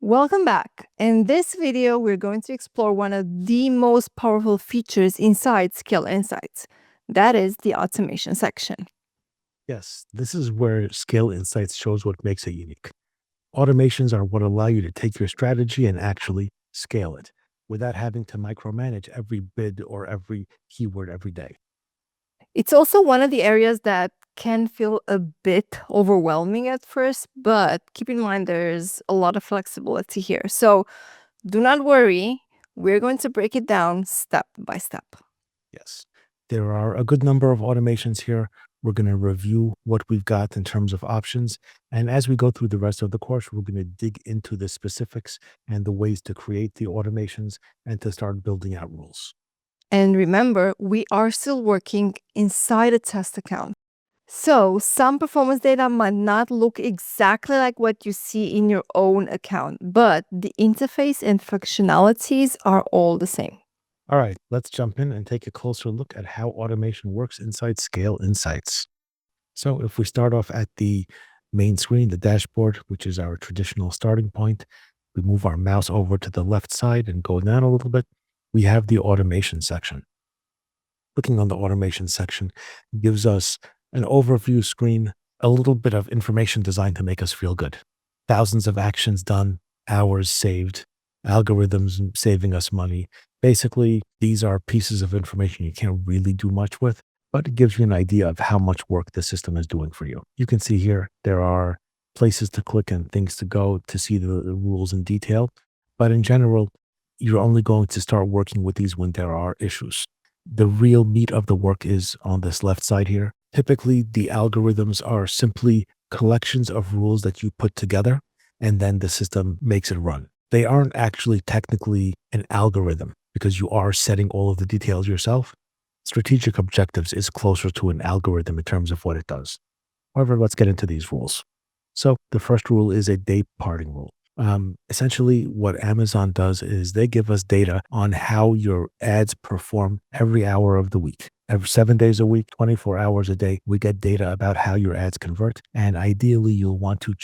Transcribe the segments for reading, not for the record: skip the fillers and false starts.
Welcome back. In this video, we're going to explore one of the most powerful features inside Skill Insights. That is the automation section. Yes, this is where Scale Insights shows what makes it unique. Automations are what allow you to take your strategy and actually scale it without having to micromanage every bid or every keyword every day. It's also one of the areas that can feel a bit overwhelming at first, but keep in mind there's a lot of flexibility here. So do not worry, we're going to break it down step by step. Yes, there are a good number of automations here. We're going to review what we've got in terms of options. And as we go through the rest of the course, we're going to dig into the specifics and the ways to create the automations and to start building out rules. And remember, we are still working inside a test account. So some performance data might not look exactly like what you see in your own account, but the interface and functionalities are all the same. All right, let's jump in and take a closer look at how automation works inside Scale Insights. So if we start off at the main screen, the dashboard, which is our traditional starting point, we move our mouse over to the left side and go down a little bit, we have the automation section. Clicking on the automation section gives us an overview screen, a little bit of information designed to make us feel good. Thousands of actions done, hours saved, algorithms saving us money. Basically, these are pieces of information you can't really do much with, but it gives you an idea of how much work the system is doing for you. You can see here there are places to click and things to go to see the rules in detail. But in general, you're only going to start working with these when there are issues. The real meat of the work is on this left side here. Typically, the algorithms are simply collections of rules that you put together, and then the system makes it run. They aren't actually technically an algorithm because you are setting all of the details yourself. Strategic objectives is closer to an algorithm in terms of what it does. However, let's get into these rules. So the first rule is a dayparting rule. Essentially, what Amazon does is they give us data on how your ads perform every hour of the week. Every 7 days a week, 24 hours a day, we get data about how your ads convert. And ideally, you'll want to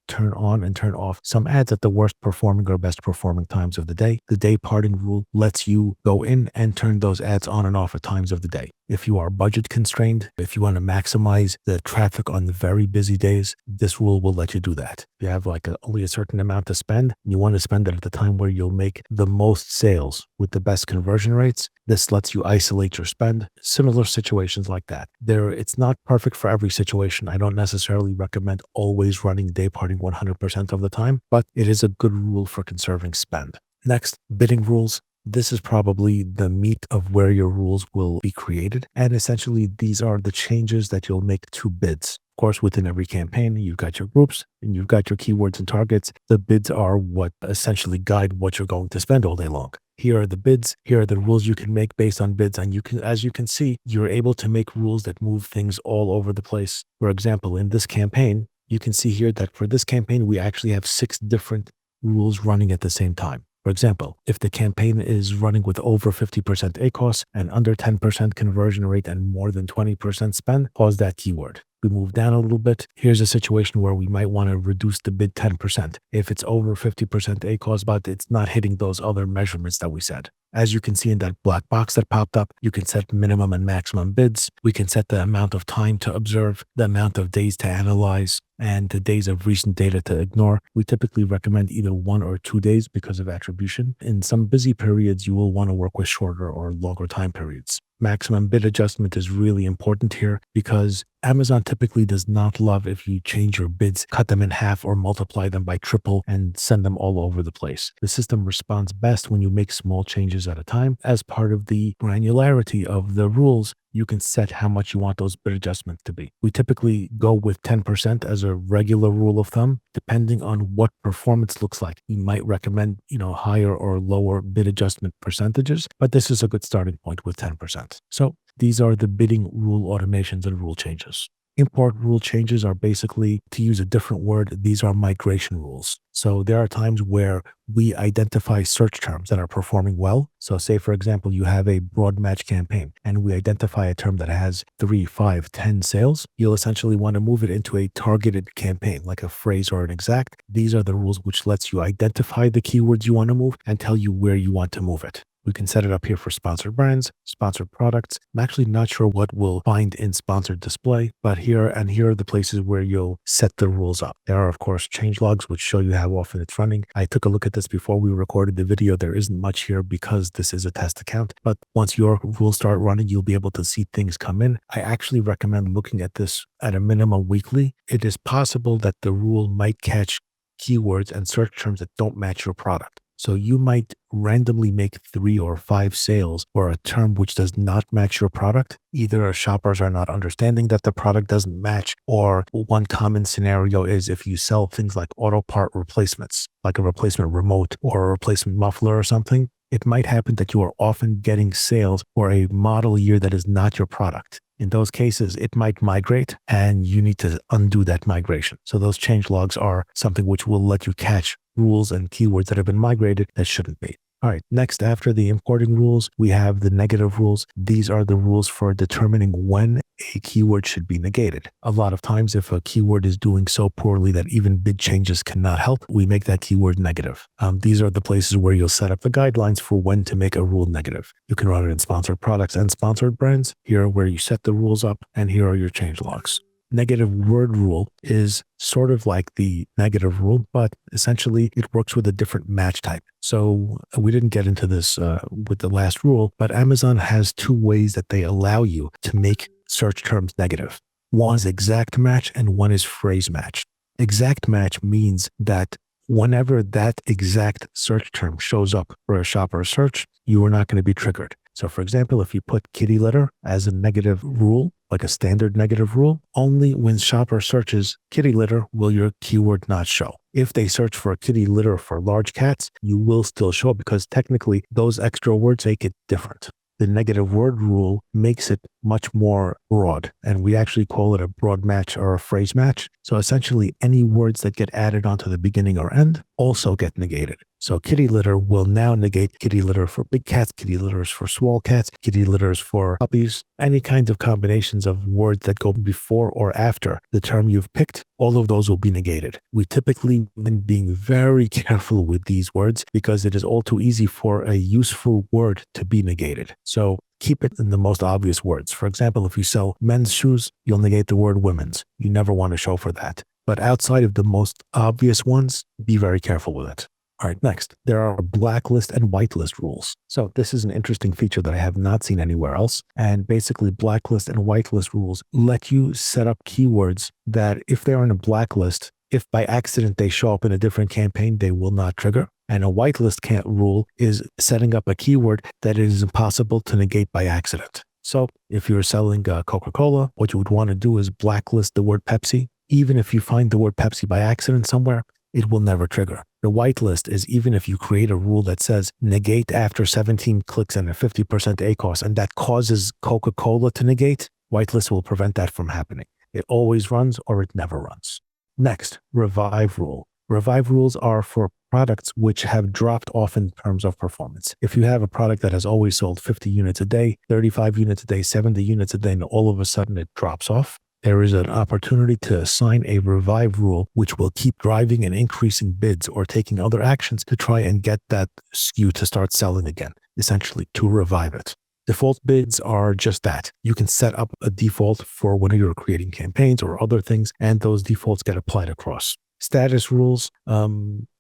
turn on and turn off some ads at the worst performing or best performing times of the day. The day parting rule lets you go in and turn those ads on and off at times of the day. If you are budget constrained, if you want to maximize the traffic on the very busy days, this rule will let you do that. If you have only a certain amount to spend, and you want to spend it at the time where you'll make the most sales with the best conversion rates, this lets you isolate your spend. Similar situations like that. It's not perfect for every situation. I don't necessarily recommend always running day parting 100% of the time, but it is a good rule for conserving spend. Next, bidding rules. This is probably the meat of where your rules will be created. And essentially, these are the changes that you'll make to bids. Of course, within every campaign, you've got your groups and you've got your keywords and targets. The bids are what essentially guide what you're going to spend all day long. Here are the bids. Here are the rules you can make based on bids. And as you can see, you're able to make rules that move things all over the place. For example, in this campaign, you can see here that for this campaign, we actually have 6 different rules running at the same time. For example, if the campaign is running with over 50% ACoS and under 10% conversion rate and more than 20% spend, pause that keyword. We move down a little bit. Here's a situation where we might want to reduce the bid 10%. If it's over 50% ACoS, but it's not hitting those other measurements that we said. As you can see in that black box that popped up, you can set minimum and maximum bids. We can set the amount of time to observe, the amount of days to analyze, and the days of recent data to ignore. We typically recommend either 1 or 2 days because of attribution. In some busy periods, you will want to work with shorter or longer time periods. Maximum bid adjustment is really important here because Amazon typically does not love if you change your bids, cut them in half or multiply them by triple and send them all over the place. The system responds best when you make small changes at a time. As part of the granularity of the rules, you can set how much you want those bid adjustments to be. We typically go with 10% as a regular rule of thumb, depending on what performance looks like. We might recommend, higher or lower bid adjustment percentages, but this is a good starting point with 10%. So these are the bidding rule automations and rule changes. Import rule changes are basically, to use a different word, these are migration rules. So there are times where we identify search terms that are performing well. So say, for example, you have a broad match campaign and we identify a term that has 3, 5, 10 sales. You'll essentially want to move it into a targeted campaign, like a phrase or an exact. These are the rules which lets you identify the keywords you want to move and tell you where you want to move it. We can set it up here for sponsored brands, sponsored products. I'm actually not sure what we'll find in sponsored display, but here are the places where you'll set the rules up. There are, of course, change logs, which show you how often it's running. I took a look at this before we recorded the video. There isn't much here because this is a test account, but once your rules start running, you'll be able to see things come in. I actually recommend looking at this at a minimum weekly. It is possible that the rule might catch keywords and search terms that don't match your product. So you might randomly make 3 or 5 sales for a term which does not match your product. Either shoppers are not understanding that the product doesn't match, or one common scenario is if you sell things like auto part replacements, like a replacement remote or a replacement muffler or something, it might happen that you are often getting sales for a model year that is not your product. In those cases, it might migrate and you need to undo that migration. So those change logs are something which will let you catch rules and keywords that have been migrated that shouldn't be. All right, next, after the importing rules, we have the negative rules. These are the rules for determining when a keyword should be negated. A lot of times, if a keyword is doing so poorly that even bid changes cannot help, we make that keyword negative. These are the places where you'll set up the guidelines for when to make a rule negative. You can run it in sponsored products and sponsored brands. Here are where you set the rules up, and here are your change logs. Negative word rule is sort of like the negative rule, but essentially it works with a different match type. So we didn't get into this with the last rule, but Amazon has 2 ways that they allow you to make search terms negative. One is exact match and one is phrase match. Exact match means that whenever that exact search term shows up for a shopper search, you are not going to be triggered. So for example, if you put kitty litter as a negative rule, like a standard negative rule, only when shopper searches kitty litter will your keyword not show. If they search for kitty litter for large cats, you will still show because technically those extra words make it different. The negative word rule makes it much more broad, and we actually call it a broad match or a phrase match. So essentially any words that get added onto the beginning or end also get negated. So kitty litter will now negate kitty litter for big cats, kitty litters for small cats, kitty litters for puppies, any kinds of combinations of words that go before or after the term you've picked, all of those will be negated. We typically been being very careful with these words because it is all too easy for a useful word to be negated. So keep it in the most obvious words. For example, if you sell men's shoes, you'll negate the word women's. You never want to show for that. But outside of the most obvious ones, be very careful with it. All right, next, there are blacklist and whitelist rules. So this is an interesting feature that I have not seen anywhere else. And basically, blacklist and whitelist rules let you set up keywords that if they're in a blacklist, if by accident they show up in a different campaign, they will not trigger. And a whitelist rule is setting up a keyword that it is impossible to negate by accident. So if you're selling Coca-Cola, what you would want to do is blacklist the word Pepsi. Even if you find the word Pepsi by accident somewhere, it will never trigger. The whitelist is even if you create a rule that says negate after 17 clicks and a 50% ACoS, and that causes Coca-Cola to negate, whitelist will prevent that from happening. It always runs or it never runs. Next, revive rule. Revive rules are for products which have dropped off in terms of performance. If you have a product that has always sold 50 units a day, 35 units a day, 70 units a day, and all of a sudden it drops off, there is an opportunity to assign a revive rule which will keep driving and increasing bids or taking other actions to try and get that SKU to start selling again, essentially to revive it. Default bids are just that. You can set up a default for when you're creating campaigns or other things, and those defaults get applied across. Status rules,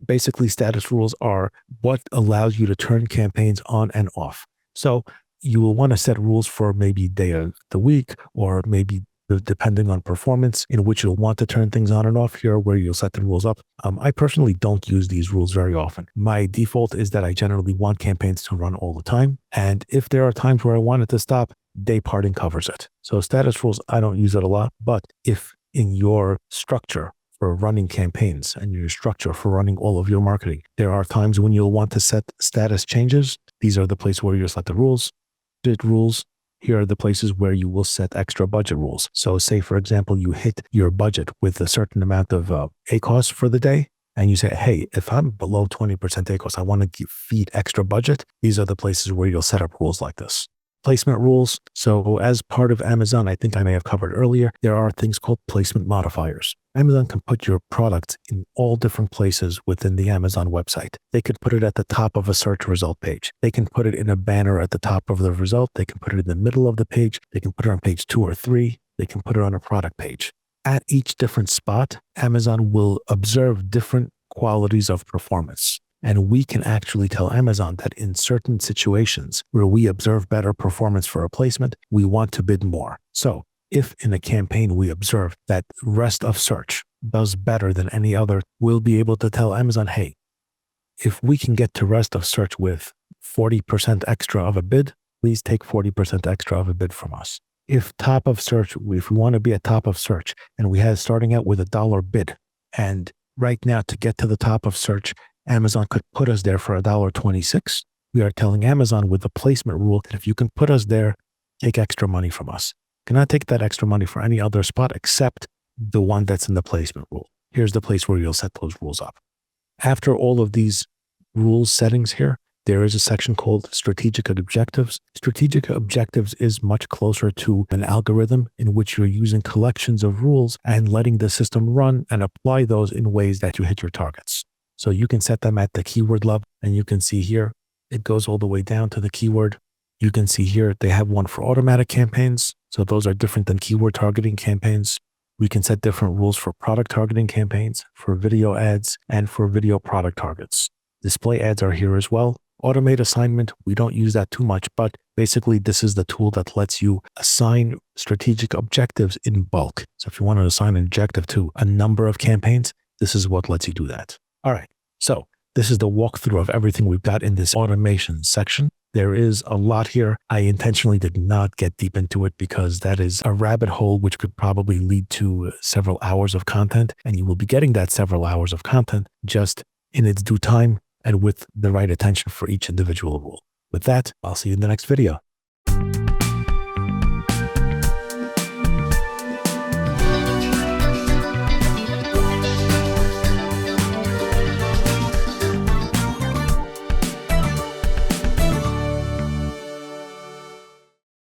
basically status rules are what allows you to turn campaigns on and off. So you will want to set rules for maybe day of the week or maybe depending on performance in which you'll want to turn things on and off here where you'll set the rules up. I personally don't use these rules very often. My default is that I generally want campaigns to run all the time. And if there are times where I want it to stop, dayparting covers it. So status rules, I don't use it a lot, but if in your structure for running campaigns and your structure for running all of your marketing, there are times when you'll want to set status changes. These are the places where you set the rules. Did rules Here are the places where you will set extra budget rules. So say, for example, you hit your budget with a certain amount of ACOS for the day, and you say, hey, if I'm below 20% ACOS, I want to feed extra budget. These are the places where you'll set up rules like this. Placement rules. So as part of Amazon, I think I may have covered earlier, there are things called placement modifiers. Amazon can put your product in all different places within the Amazon website. They could put it at the top of a search result page. They can put it in a banner at the top of the result. They can put it in the middle of the page. They can put it on page 2 or 3. They can put it on a product page. At each different spot, Amazon will observe different qualities of performance. And we can actually tell Amazon that in certain situations where we observe better performance for a placement, we want to bid more. So if in a campaign we observe that rest of search does better than any other, we'll be able to tell Amazon, hey, if we can get to rest of search with 40% extra of a bid, please take 40% extra of a bid from us. If top of search, if we want to be at top of search and we had starting out with $1 bid, and right now to get to the top of search, Amazon could put us there for $1.26. We are telling Amazon with the placement rule that if you can put us there, take extra money from us. Cannot take that extra money for any other spot except the one that's in the placement rule. Here's the place where you'll set those rules up. After all of these rules settings here, there is a section called strategic objectives. Strategic objectives is much closer to an algorithm in which you're using collections of rules and letting the system run and apply those in ways that you hit your targets. So you can set them at the keyword level, and you can see here, it goes all the way down to the keyword. You can see here, they have one for automatic campaigns. So those are different than keyword targeting campaigns. We can set different rules for product targeting campaigns, for video ads, and for video product targets. Display ads are here as well. Automate assignment, we don't use that too much, but basically this is the tool that lets you assign strategic objectives in bulk. So if you want to assign an objective to a number of campaigns, this is what lets you do that. All right, so this is the walkthrough of everything we've got in this automation section. There is a lot here. I intentionally did not get deep into it because that is a rabbit hole which could probably lead to several hours of content, and you will be getting that several hours of content just in its due time and with the right attention for each individual rule. With that, I'll see you in the next video.